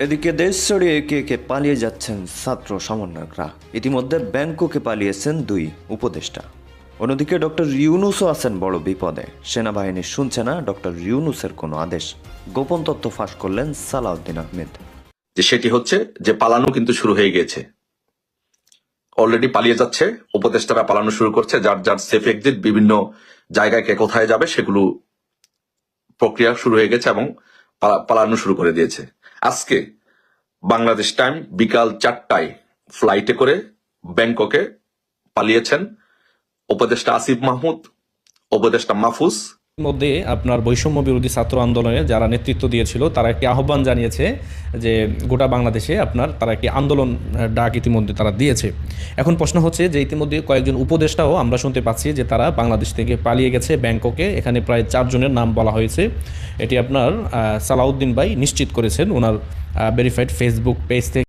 এদিকে দেশ ছড়িয়ে একে একে পালিয়ে যাচ্ছেন ছাত্র সমন্বয়করা। ইতিমধ্যে ব্যাংককে পালিয়েছেন 2 উপদেষ্টা। অন্যদিকে ডক্টর ইউনূসও আছেন বড় বিপদে। সেনাবাহিনী শুনছে না ডক্টর ইউনূসের কোনো আদেশ। গোপন তথ্য ফাঁস করলেন সালাউদ্দিন আহমেদ। যে সেটি হচ্ছে যে পালানো কিন্তু শুরু হয়ে গিয়েছে, অলরেডি পালিয়ে যাচ্ছে, উপদেষ্টারা পালানো শুরু করছে, যার যার সেফ এক্সিট বিভিন্ন জায়গায় কে কোথায় যাবে সেগুলো প্রক্রিয়া শুরু হয়ে গেছে এবং পালানো শুরু করে দিয়েছে। আজকে বাংলাদেশ টাইম বিকাল 4টায় ফ্লাইটে করে ব্যাংককে পালিয়েছেন উপদেষ্টা আসিফ মাহমুদ, উপদেষ্টা মাহফুজ। মধ্যে আপনার বৈষম্য বিরোধী ছাত্র আন্দোলনে যারা নেতৃত্ব দিয়েছিল তারা একটি আহ্বান জানিয়েছে যে গোটা বাংলাদেশে তারা একটি আন্দোলন ডাক ইতিমধ্যে তারা দিয়েছে। এখন প্রশ্ন হচ্ছে যে ইতিমধ্যে কয়েকজন উপদেষ্টাও আমরা শুনতে পাচ্ছি যে তারা বাংলাদেশ থেকে পালিয়ে গেছে ব্যাংককে। এখানে প্রায় 4 জনের নাম বলা হয়েছে। এটি আপনার সালাউদ্দিন ভাই নিশ্চিত করেছেন ওনার ভেরিফাইড ফেসবুক পেজ থেকে।